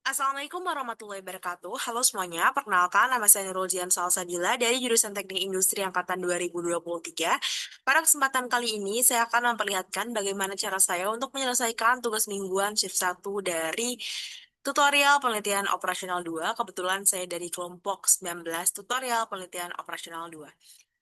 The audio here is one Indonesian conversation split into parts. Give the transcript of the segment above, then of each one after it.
Assalamualaikum warahmatullahi wabarakatuh. Halo semuanya, perkenalkan nama saya Nurul Jian Salsabila dari jurusan Teknik Industri Angkatan 2023. Pada kesempatan kali ini, saya akan memperlihatkan bagaimana cara saya untuk menyelesaikan tugas mingguan shift 1 dari tutorial penelitian operasional 2. Kebetulan saya dari kelompok 19 tutorial penelitian operasional 2.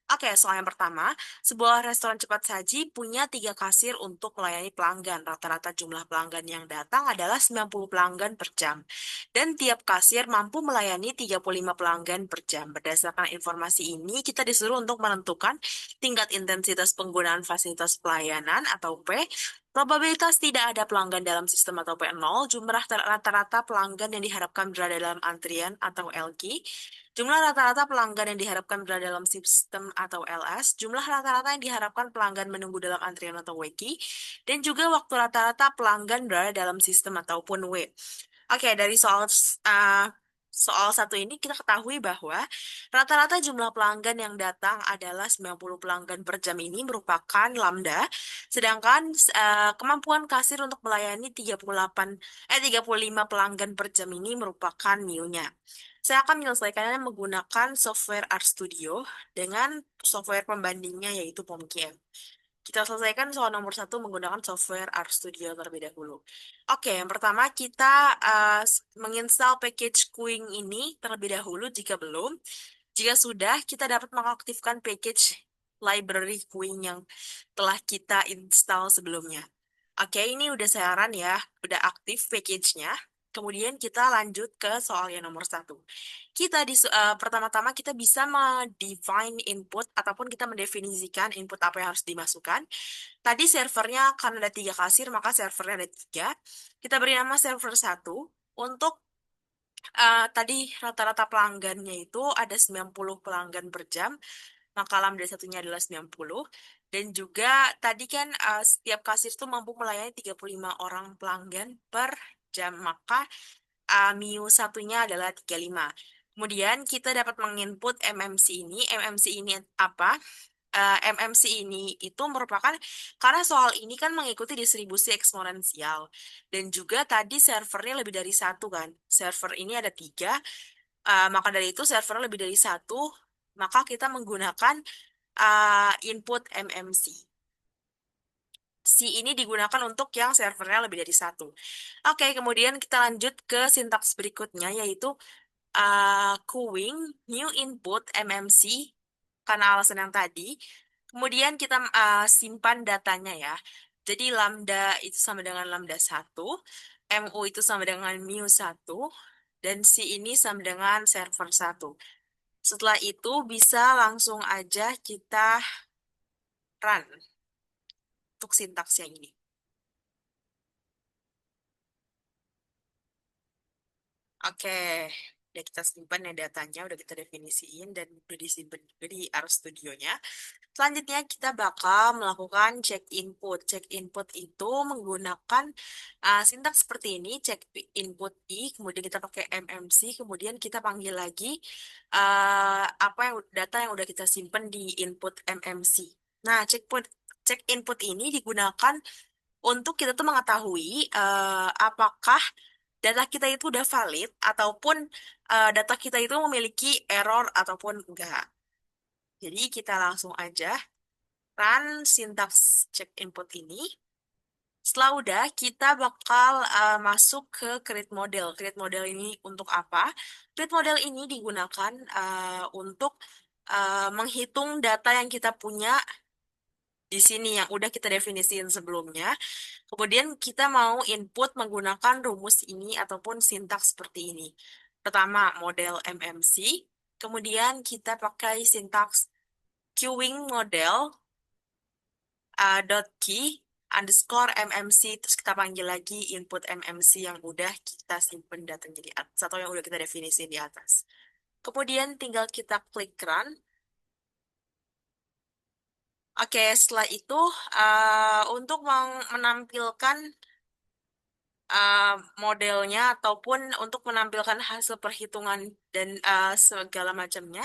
Oke, soal yang pertama, sebuah restoran cepat saji punya 3 kasir untuk melayani pelanggan. Rata-rata jumlah pelanggan yang datang adalah 90 pelanggan per jam. Dan tiap kasir mampu melayani 35 pelanggan per jam. Berdasarkan informasi ini, kita disuruh untuk menentukan tingkat intensitas penggunaan fasilitas pelayanan atau P, probabilitas tidak ada pelanggan dalam sistem atau P0, jumlah rata-rata pelanggan yang diharapkan berada dalam antrian atau LQ, jumlah rata-rata pelanggan yang diharapkan berada dalam sistem atau LS, jumlah rata-rata yang diharapkan pelanggan menunggu dalam antrian atau WQ, dan juga waktu rata-rata pelanggan berada dalam sistem ataupun W. Oke, dari soal satu ini kita ketahui bahwa rata-rata jumlah pelanggan yang datang adalah 90 pelanggan per jam ini merupakan lambda, sedangkan kemampuan kasir untuk melayani 35 pelanggan per jam ini merupakan mu-nya. Saya akan menyelesaikannya menggunakan software RStudio dengan software pembandingnya yaitu POMQM. Kita selesaikan soal nomor satu menggunakan software RStudio terlebih dahulu. Oke, yang pertama kita menginstal package Queuing ini terlebih dahulu jika belum. Jika sudah, kita dapat mengaktifkan package library Queuing yang telah kita install sebelumnya. Oke, ini udah saya run ya, udah aktif package-nya. Kemudian kita lanjut ke soal yang nomor satu. Pertama-tama kita bisa define input ataupun kita mendefinisikan input apa yang harus dimasukkan. Tadi servernya karena ada 3 kasir, maka servernya ada 3. Kita beri nama server satu. Untuk tadi rata-rata pelanggannya itu ada 90 pelanggan per jam, maka lambda satunya adalah 90. Dan juga tadi kan setiap kasir itu mampu melayani 35 orang pelanggan per jam, maka mu satunya adalah 35. Kemudian kita dapat menginput MMC ini. MMC ini apa? MMC ini itu merupakan, karena soal ini kan mengikuti distribusi eksponensial. Dan juga tadi servernya lebih dari satu kan. Server ini ada 3, maka dari itu servernya lebih dari satu, maka kita menggunakan input MMC. C ini digunakan untuk yang servernya lebih dari satu. Oke, kemudian kita lanjut ke sintaks berikutnya, yaitu queuing, new input, MMC, karena alasan yang tadi. Kemudian kita simpan datanya ya. Jadi lambda itu sama dengan lambda satu, MU itu sama dengan mu satu, dan C ini sama dengan server satu. Setelah itu bisa langsung aja kita run untuk sintaks yang ini. Oke, udah kita simpan ya datanya, udah kita definisiin dan udah disimpan juga di RStudionya. Selanjutnya kita bakal melakukan check input. Check input itu menggunakan sintaks seperti ini, check input I, kemudian kita pakai MMC, kemudian kita panggil lagi apa yang data yang udah kita simpan di input MMC. Nah, check input ini digunakan untuk kita tuh mengetahui apakah data kita itu udah valid ataupun data kita itu memiliki error ataupun enggak. Jadi kita langsung aja run sintaks check input ini. Setelah udah, kita bakal masuk ke create model. Create model ini untuk apa? Create model ini digunakan untuk menghitung data yang kita punya di sini yang udah kita definisiin sebelumnya. Kemudian kita mau input menggunakan rumus ini ataupun sintaks seperti ini. Pertama, model MMC. Kemudian kita pakai sintaks queuing model dot key underscore MMC. Terus kita panggil lagi input MMC yang udah kita simpen datanya di atas atau yang udah kita definisi di atas. Kemudian tinggal kita klik run. Oke, setelah itu untuk menampilkan modelnya ataupun untuk menampilkan hasil perhitungan dan segala macamnya,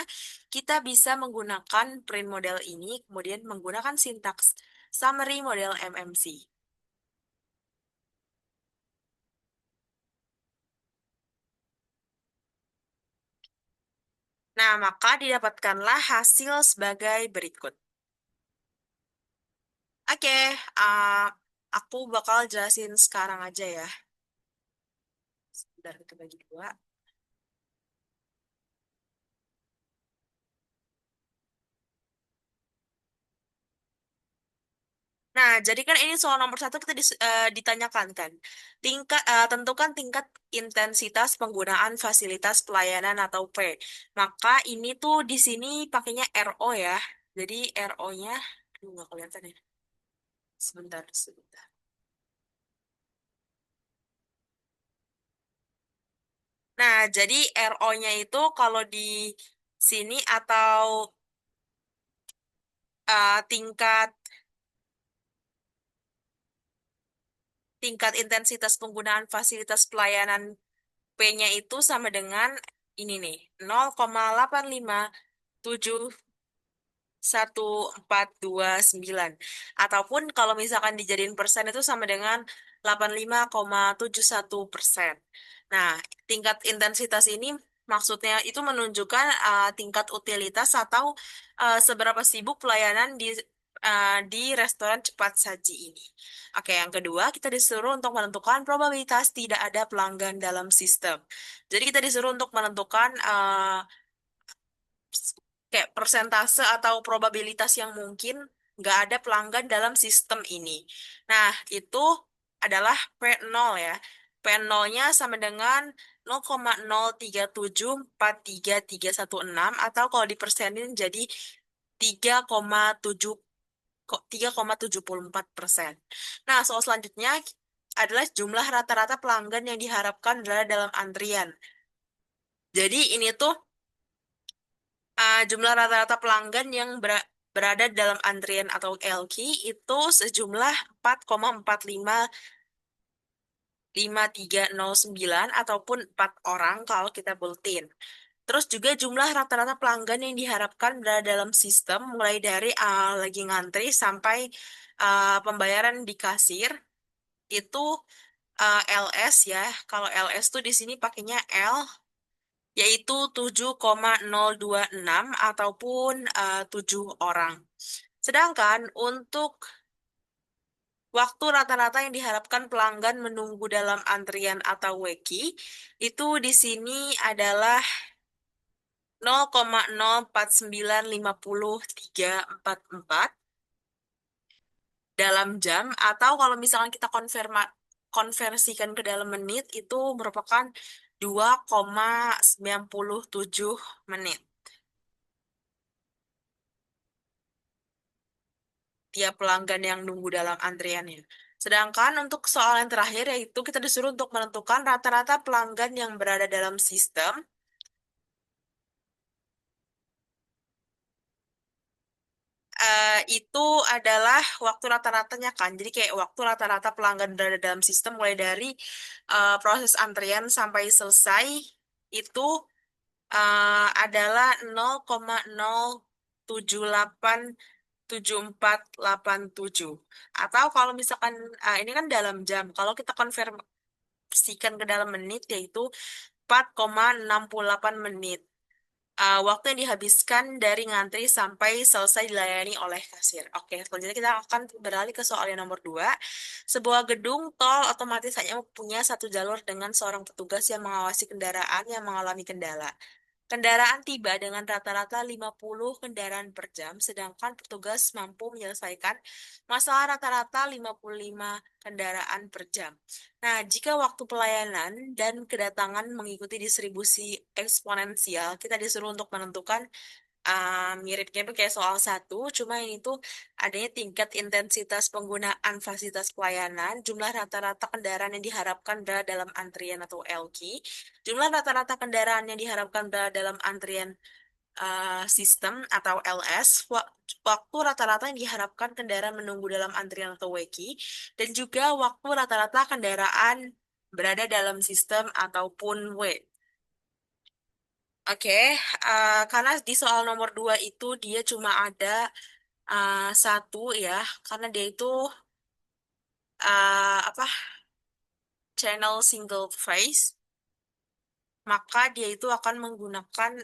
kita bisa menggunakan print model ini, kemudian menggunakan sintaks summary model MMC. Nah, maka didapatkanlah hasil sebagai berikut. Oke, uh, aku bakal jelasin sekarang aja ya. Sebentar, kita bagi dua. Nah, jadi kan ini soal nomor satu kita ditanyakan kan, tentukan tingkat intensitas penggunaan fasilitas pelayanan atau P. Maka ini tuh di sini pakainya RO ya. Jadi RO-nya, aduh nggak kelihatan ya. Sebentar, sebentar. Nah, jadi RO-nya itu kalau di sini atau tingkat tingkat intensitas penggunaan fasilitas pelayanan P-nya itu sama dengan ini nih, 0,857 1429. Ataupun kalau misalkan dijadiin persen itu sama dengan 85,71%. Nah, tingkat intensitas ini maksudnya itu menunjukkan tingkat utilitas atau seberapa sibuk pelayanan di restoran cepat saji ini. Oke, yang kedua kita disuruh untuk menentukan probabilitas tidak ada pelanggan dalam sistem. Jadi kita disuruh untuk menentukan kayak persentase atau probabilitas yang mungkin nggak ada pelanggan dalam sistem ini. Nah, itu adalah P0 ya. P0-nya sama dengan 0,0374336 atau kalau dipersenin jadi 3,7 3,74%. Nah, soal selanjutnya adalah jumlah rata-rata pelanggan yang diharapkan berada dalam antrian. Jadi ini tuh jumlah rata-rata pelanggan yang berada dalam antrian atau LQ itu sejumlah 4,455309 ataupun 4 orang kalau kita bulletin. Terus juga jumlah rata-rata pelanggan yang diharapkan berada dalam sistem mulai dari lagi ngantri sampai pembayaran di kasir itu LS ya. Kalau LS tuh di sini pakainya L yaitu 7,026 ataupun 7 orang. Sedangkan untuk waktu rata-rata yang diharapkan pelanggan menunggu dalam antrian atau weki itu di sini adalah 0,04950344 dalam jam atau kalau misalkan kita konversikan ke dalam menit itu merupakan 2,97 menit tiap pelanggan yang nunggu dalam antriannya. Sedangkan untuk soal yang terakhir yaitu kita disuruh untuk menentukan rata-rata pelanggan yang berada dalam sistem itu adalah waktu rata-ratanya kan. Jadi kayak waktu rata-rata pelanggan berada dalam sistem mulai dari proses antrian sampai selesai itu adalah 0,0787487. Atau kalau misalkan ini kan dalam jam, kalau kita konversikan ke dalam menit yaitu 4,68 menit. Waktu yang dihabiskan dari ngantri sampai selesai dilayani oleh kasir. Oke, selanjutnya kita akan beralih ke soal yang nomor 2. Sebuah gedung tol otomatis hanya punya satu jalur dengan seorang petugas yang mengawasi kendaraan yang mengalami kendala. Kendaraan tiba dengan rata-rata 50 kendaraan per jam, sedangkan petugas mampu menyelesaikan masalah rata-rata 55 kendaraan per jam. Nah, jika waktu pelayanan dan kedatangan mengikuti distribusi eksponensial, kita disuruh untuk menentukan miripnya itu kayak soal satu, cuma ini tuh adanya tingkat intensitas penggunaan fasilitas pelayanan, jumlah rata-rata kendaraan yang diharapkan berada dalam antrian atau LQ, jumlah rata-rata kendaraan yang diharapkan berada dalam antrian sistem atau LS, waktu rata-rata yang diharapkan kendaraan menunggu dalam antrian atau WQ, dan juga waktu rata-rata kendaraan berada dalam sistem ataupun W. Oke, karena di soal nomor 2 itu dia cuma ada satu ya, karena dia itu apa channel single phase, maka dia itu akan menggunakan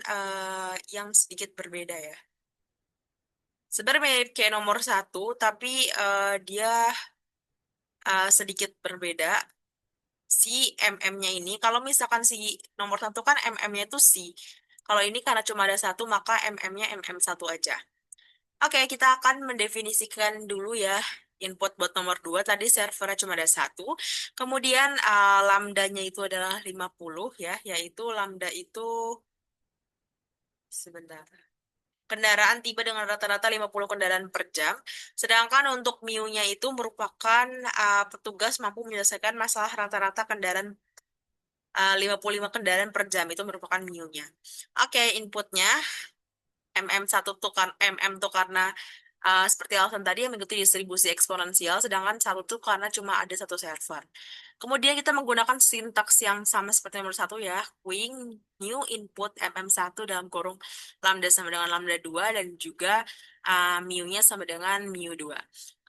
yang sedikit berbeda ya. Sebenarnya mirip kayak nomor satu, tapi dia sedikit berbeda. Si MM-nya ini, kalau misalkan si nomor satu kan MM-nya itu C. Kalau ini karena cuma ada satu, maka MM-nya MM1 aja. Oke, kita akan mendefinisikan dulu ya input buat nomor 2. Tadi servernya cuma ada satu. Kemudian lambdanya itu adalah 50 ya, yaitu lambda itu sebentar. Kendaraan tiba dengan rata-rata 50 kendaraan per jam. Sedangkan untuk mu-nya itu merupakan petugas mampu menyelesaikan masalah rata-rata kendaraan 55 kendaraan per jam itu merupakan mu-nya. Oke, inputnya MM1 tuh kan MM tuh karena seperti alasan tadi yang mengikuti distribusi eksponensial, sedangkan satu tuh karena cuma ada satu server. Kemudian kita menggunakan sintaks yang sama seperti nomor satu ya, wing new input MM1 dalam kurung lambda sama dengan lambda 2 dan juga mu-nya sama dengan mu 2.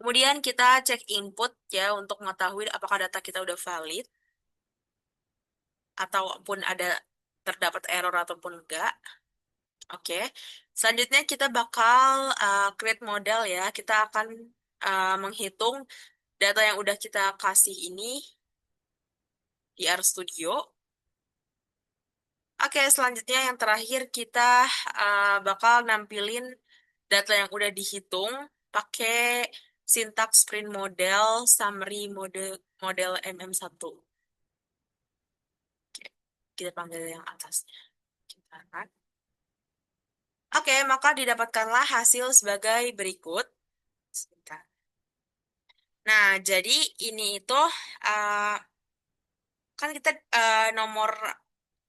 Kemudian kita cek input ya untuk mengetahui apakah data kita udah valid ataupun ada terdapat error ataupun enggak. Oke, selanjutnya kita bakal create model ya. Kita akan menghitung data yang udah kita kasih ini di RStudio. Oke, selanjutnya yang terakhir kita bakal nampilin data yang udah dihitung pakai syntax print model, summary model MM1. Oke, kita panggil yang atasnya. Kita run. Oke, maka didapatkanlah hasil sebagai berikut. Sebentar. Nah, jadi ini itu uh, kan kita nomor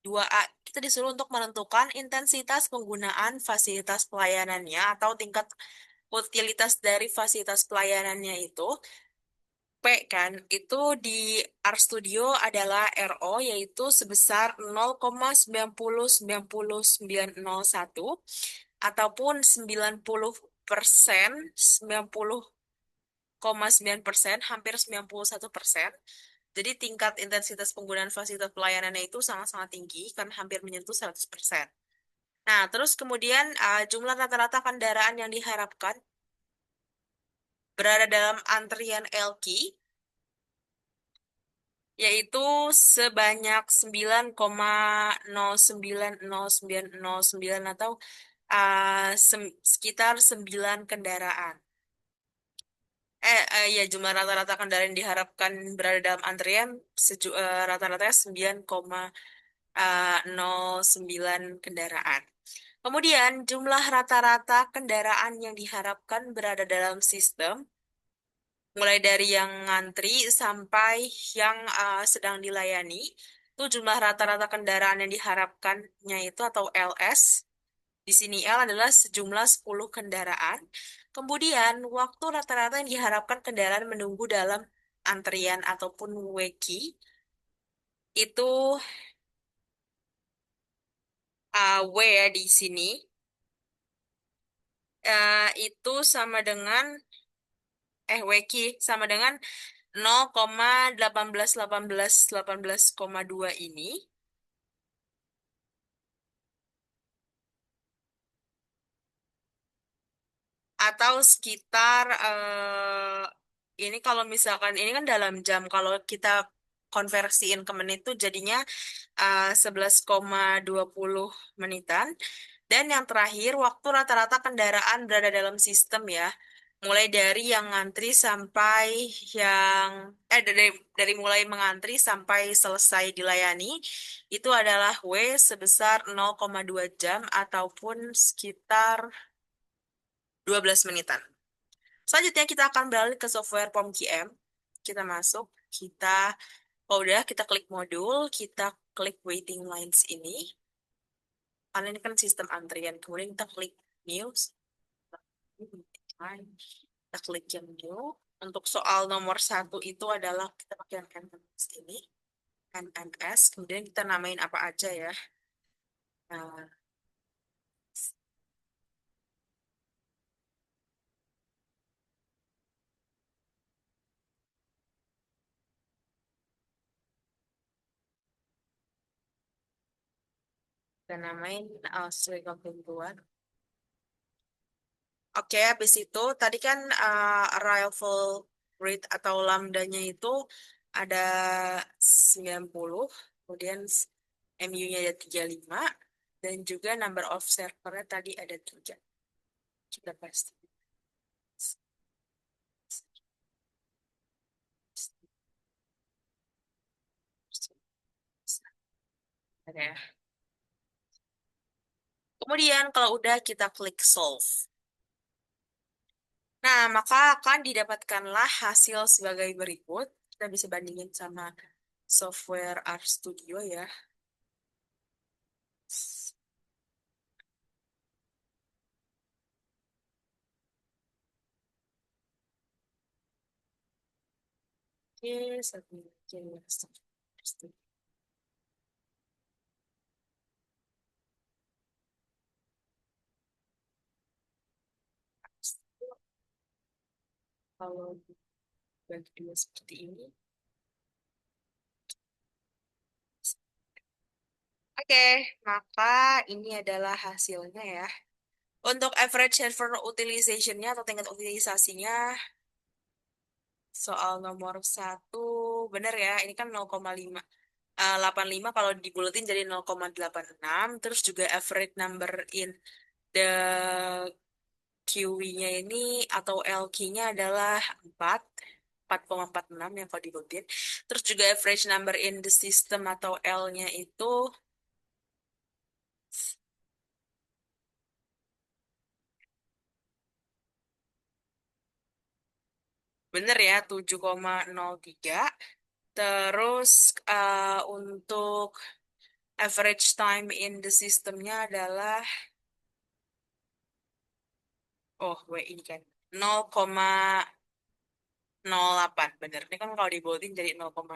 2A kita disuruh untuk menentukan intensitas penggunaan fasilitas pelayanannya atau tingkat utilitas dari fasilitas pelayanannya itu. P kan, itu di RStudio adalah RO yaitu sebesar 0,90901 ataupun 90%, 90,9%, hampir 91%. Jadi tingkat intensitas penggunaan fasilitas pelayanannya itu sangat-sangat tinggi, kan hampir menyentuh 100%. Nah, terus kemudian jumlah rata-rata kendaraan yang diharapkan berada dalam antrian LQ, yaitu sebanyak 9,090909 atau sekitar 9 kendaraan. Ya jumlah rata-rata kendaraan yang diharapkan berada dalam antrian rata-ratanya 9,09 kendaraan. Kemudian jumlah rata-rata kendaraan yang diharapkan berada dalam sistem, mulai dari yang ngantri sampai yang sedang dilayani, itu jumlah rata-rata kendaraan yang diharapkannya itu atau LS. Di sini L adalah sejumlah 10 kendaraan. Kemudian waktu rata-rata yang diharapkan kendaraan menunggu dalam antrian ataupun weki itu W ya di sini. Itu sama dengan weki sama dengan 0,181818,2 ini atau sekitar ini kalau misalkan ini kan dalam jam, kalau kita konversiin ke menit itu jadinya 11,20 menitan. Dan yang terakhir, waktu rata-rata kendaraan berada dalam sistem ya. Mulai dari yang ngantri sampai yang dari mulai mengantri sampai selesai dilayani itu adalah W sebesar 0,2 jam ataupun sekitar 12 menitan. Selanjutnya kita akan beralih ke software POMQM. Kita masuk, kalau udah kita klik modul, kita klik waiting lines ini. Karena ini kan sistem antrian. Kemudian kita klik news. Kita klik yang new. Untuk soal nomor satu itu adalah kita pakai yang NMS ini. NMS. Kemudian kita namain apa aja ya. Nah, Kita namain sesuai ketentuan. Oke, habis itu tadi kan arrival rate atau lambdanya itu ada 90, kemudian MU-nya ada 35, dan juga number of servernya tadi ada 3. Kita pasti. Ada ya. Kemudian kalau udah kita klik solve. Nah, maka akan didapatkanlah hasil sebagai berikut. Kita bisa bandingin sama software RStudio ya. Oke, satu lagi. Kalau bagi dua seperti ini. Oke, maka ini adalah hasilnya ya. Untuk average server utilization-nya atau tingkat utilisasinya, soal nomor satu, benar ya, ini kan 0,5. 85 kalau dibulatin jadi 0,86, terus juga average number in the QW-nya ini atau LQ-nya adalah 4,46 yang kalau dibulatin. Terus juga average number in the system atau L-nya itu bener ya 7,03. Terus untuk average time in the systemnya adalah ini kan 0,08 bener. Ini kan kalau dibolding jadi 0,08.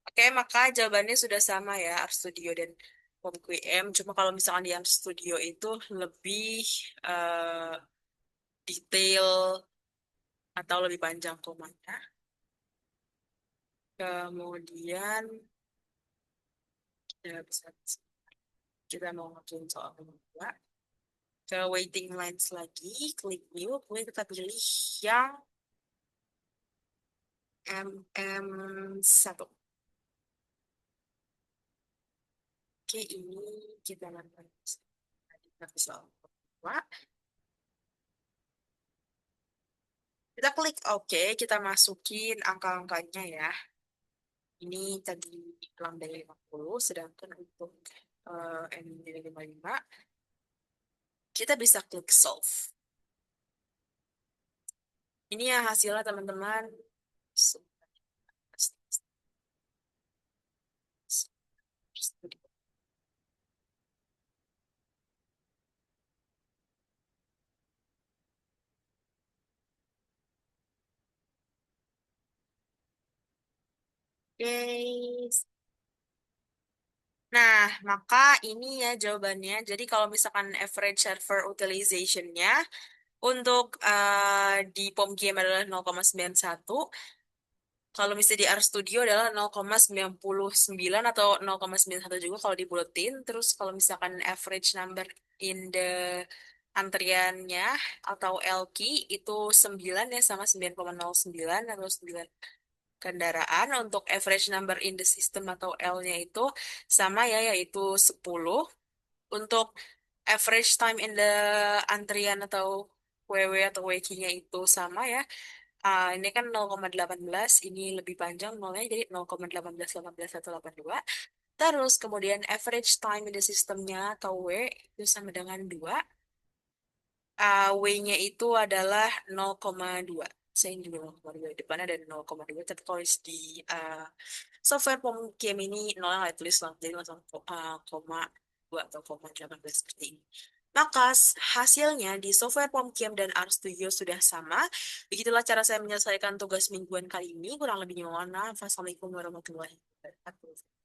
Oke, maka jawabannya sudah sama ya RStudio dan PomQM. Cuma kalau misalkan di RStudio itu lebih eh, detail atau lebih panjang komanya. Kemudian ya bisa kita mau ngerjain soal kedua. Ke waiting lines lagi, klik new, kemudian kita pilih yang MM1. Oke, ini kita lakukan tadi soal kedua. Kita klik OK, kita masukin angka-angkanya ya. Ini tadi kurang dari 50, sedangkan untuk M dari 55, kita bisa klik solve. Ini ya hasilnya teman-teman. Oke. Nah, maka ini ya jawabannya. Jadi kalau misalkan average server utilization-nya untuk di POM-QM adalah 0,91, kalau misalnya di RStudio adalah 0,99 atau 0,91 juga kalau dibuletin. Terus kalau misalkan average number in the antriannya atau LQ itu 9 ya sama 9,09 atau 9 kendaraan. Untuk average number in the system atau L-nya itu sama ya yaitu 10. Untuk average time in the antrian atau WW atau WQ-nya itu sama ya. Ini kan 0,18, ini lebih panjang nolnya jadi 0,1818 182. Terus kemudian average time in the systemnya atau W itu sama dengan 2. W-nya itu adalah 0,2. Saya juga 0,2. Depannya ada 0,2. Tapi tulis di software pom game ini nolnya nggak tulis langsung. Jadi langsung koma 2 atau koma 18 seperti ini. Maka hasilnya di software PomCam dan RStudio sudah sama. Begitulah cara saya menyelesaikan tugas mingguan kali ini. Kurang lebihnya mohon maaf. Wassalamualaikum warahmatullahi wabarakatuh.